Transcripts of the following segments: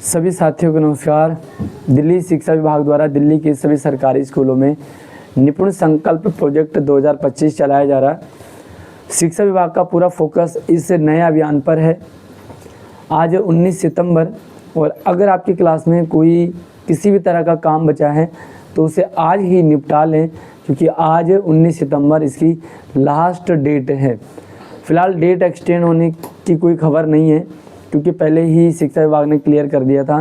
सभी साथियों को नमस्कार। दिल्ली शिक्षा विभाग द्वारा दिल्ली के सभी सरकारी स्कूलों में निपुण संकल्प प्रोजेक्ट 2025 चलाया जा रहा है। शिक्षा विभाग का पूरा फोकस इस नए अभियान पर है। आज 19 सितंबर और अगर आपकी क्लास में कोई किसी भी तरह का काम बचा है तो उसे आज ही निपटा लें, क्योंकि आज 19 सितंबर इसकी लास्ट डेट है। फ़िलहाल डेट एक्सटेंड होने की कोई खबर नहीं है, क्योंकि पहले ही शिक्षा विभाग ने क्लियर कर दिया था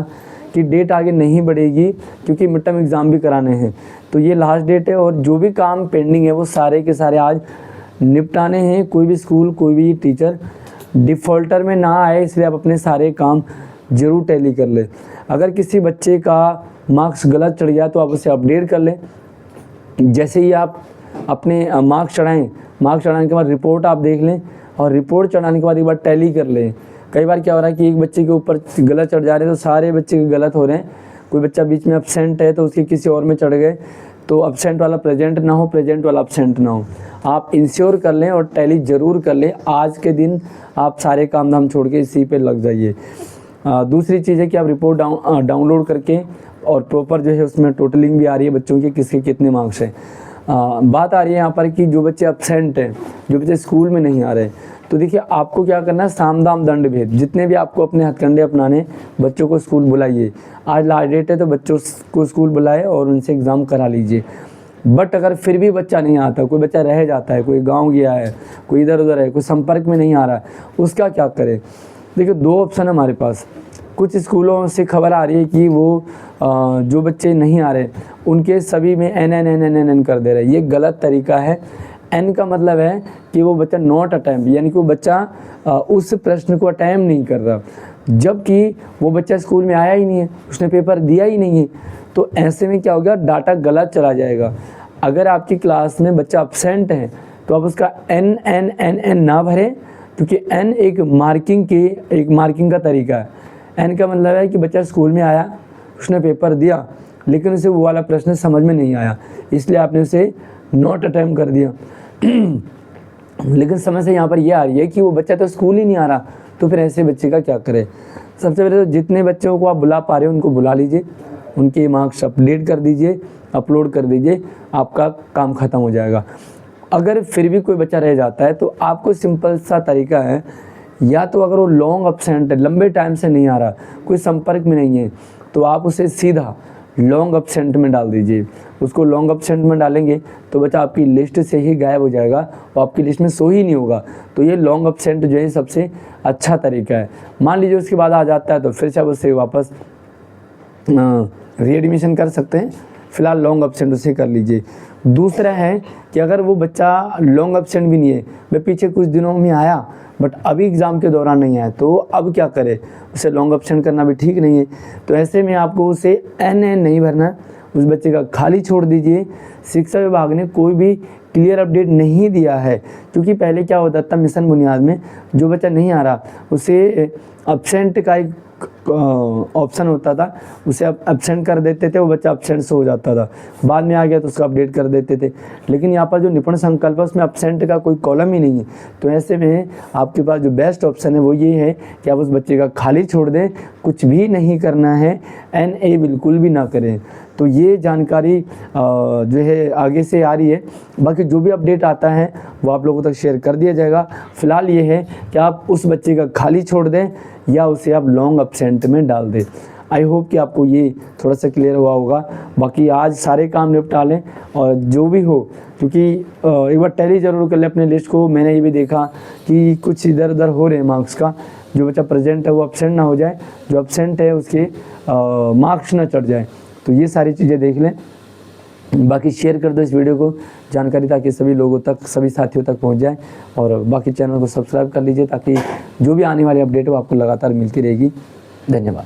कि डेट आगे नहीं बढ़ेगी, क्योंकि मिड टर्म एग्ज़ाम भी कराने हैं। तो ये लास्ट डेट है और जो भी काम पेंडिंग है वो सारे के सारे आज निपटाने हैं। कोई भी स्कूल, कोई भी टीचर डिफ़ॉल्टर में ना आए, इसलिए आप अपने सारे काम ज़रूर टैली कर लें। अगर किसी बच्चे का मार्क्स गलत चढ़ गया तो आप उसे अपडेट कर लें। जैसे ही आप अपने मार्क्स चढ़ाएँ, मार्क्स चढ़ाने के बाद रिपोर्ट आप देख लें और रिपोर्ट चढ़ाने के बाद एक बार टैली कर लें। कई बार क्या हो रहा है कि एक बच्चे के ऊपर गलत चढ़ जा रहे हैं तो सारे बच्चे गलत हो रहे हैं। कोई बच्चा बीच में एब्सेंट है तो उसके किसी और में चढ़ गए, तो एब्सेंट वाला प्रेजेंट ना हो, प्रेजेंट वाला एब्सेंट ना हो। आप इंश्योर कर लें और टैली ज़रूर कर लें। आज के दिन आप सारे काम धाम छोड़ के इसी पे लग जाइए। दूसरी चीज़ है कि आप रिपोर्ट डाउनलोड करके और प्रॉपर जो है उसमें टोटलिंग भी आ रही है बच्चों की, किसके कितने मार्क्स हैं। बात आ रही है यहाँ पर कि जो बच्चे एब्सेंट हैं, जो बच्चे स्कूल में नहीं आ रहे, तो देखिए आपको क्या करना है, साम दाम दंड भेद, जितने भी आपको अपने हथकंडे अपनाने, बच्चों को स्कूल बुलाइए। आज लास्ट डेट है तो बच्चों को स्कूल बुलाए और उनसे एग्ज़ाम करा लीजिए। बट अगर फिर भी बच्चा नहीं आता, कोई बच्चा रह जाता है, कोई गाँव गया है, कोई इधर उधर है, कोई संपर्क में नहीं आ रहा है, उसका क्या करें। देखिए दो ऑप्शन है हमारे पास। कुछ स्कूलों से खबर आ रही है कि वो जो बच्चे नहीं आ रहे उनके सभी में एन कर दे रहे हैं। ये गलत तरीका है। एन का मतलब है कि वो बच्चा नॉट अटैम्प्ट, यानी कि वो बच्चा उस प्रश्न को अटैम्प्ट नहीं कर रहा, जबकि वो बच्चा स्कूल में आया ही नहीं है, उसने पेपर दिया ही नहीं है। तो ऐसे में क्या होगा, डाटा गलत चला जाएगा। अगर आपकी क्लास में बच्चा एब्सेंट है तो आप उसका एन ना भरें, क्योंकि एन एक मार्किंग का तरीका है। एन का मतलब है कि बच्चा स्कूल में आया, उसने पेपर दिया, लेकिन उसे वो वाला प्रश्न समझ में नहीं आया, इसलिए आपने उसे नॉट अटैम्प्ट कर दिया। लेकिन समस्या यहाँ पर यह आ रही है कि वो बच्चा तो स्कूल ही नहीं आ रहा, तो फिर ऐसे बच्चे का क्या करें। सबसे पहले तो जितने बच्चों को आप बुला पा रहे हो उनको बुला लीजिए, उनके मार्क्स अपडेट कर दीजिए, अपलोड कर दीजिए, आपका काम ख़त्म हो जाएगा। अगर फिर भी कोई बच्चा रह जाता है तो आपको सिंपल सा तरीका है, या तो अगर वो लॉन्ग एब्सेंट है, लंबे टाइम से नहीं आ रहा, कोई संपर्क में नहीं है, तो आप उसे सीधा लॉन्ग एब्सेंट में डाल दीजिए। उसको लॉन्ग एब्सेंट में डालेंगे तो बच्चा आपकी लिस्ट से ही गायब हो जाएगा और आपकी लिस्ट में शो ही नहीं होगा। तो ये लॉन्ग एब्सेंट जो है सबसे अच्छा तरीका है। मान लीजिए उसके बाद आ जाता है तो फिर से आप उससे वापस रीएडमिशन कर सकते हैं। फ़िलहाल लॉन्ग एब्सेंट उसे कर लीजिए। दूसरा है कि अगर वो बच्चा लॉन्ग एब्सेंट भी नहीं है, वह पीछे कुछ दिनों में आया बट अभी एग्ज़ाम के दौरान नहीं आया, तो अब क्या करें, उसे लॉन्ग एब्सेंट करना भी ठीक नहीं है। तो ऐसे में आपको उसे एन नहीं भरना, उस बच्चे का खाली छोड़ दीजिए। शिक्षा विभाग ने कोई भी क्लियर अपडेट नहीं दिया है, क्योंकि पहले क्या होता था, मिशन बुनियाद में जो बच्चा नहीं आ रहा उसे एब्सेंट का एक ऑप्शन होता था, उसे आप एब्सेंट कर देते थे, वो बच्चा एब्सेंट से हो जाता था। बाद में आ गया तो उसको अपडेट कर देते थे। लेकिन यहाँ पर जो निपुण संकल्प है उसमें एब्सेंट का कोई कॉलम ही नहीं है। तो ऐसे में आपके पास जो बेस्ट ऑप्शन है वो ये है कि आप उस बच्चे का खाली छोड़ दें, कुछ भी नहीं करना है, NA बिल्कुल भी ना करें। तो ये जानकारी जो है आगे से आ रही है। बाकी जो भी अपडेट आता है वो आप लोगों तक शेयर कर दिया जाएगा। फ़िलहाल ये है कि आप उस बच्चे का खाली छोड़ दें या उसे आप लॉन्ग एब्सेंट में डाल दें। आई होप कि आपको ये थोड़ा सा क्लियर हुआ होगा। बाकी आज सारे काम निपटा लें और जो भी हो, क्योंकि एक बार टैली ज़रूर कर लें अपने लिस्ट को। मैंने ये भी देखा कि कुछ इधर उधर हो रहे हैं मार्क्स का, जो बच्चा प्रेजेंट है वो एब्सेंट ना हो जाए, जो एब्सेंट है उसके मार्क्स ना चढ़ जाए। तो ये सारी चीज़ें देख लें। बाकी शेयर कर दो इस वीडियो को, जानकारी ताकि सभी लोगों तक, सभी साथियों तक पहुंच जाए। और बाकी चैनल को सब्सक्राइब कर लीजिए ताकि जो भी आने वाली अपडेट हो आपको लगातार मिलती रहेगी। धन्यवाद।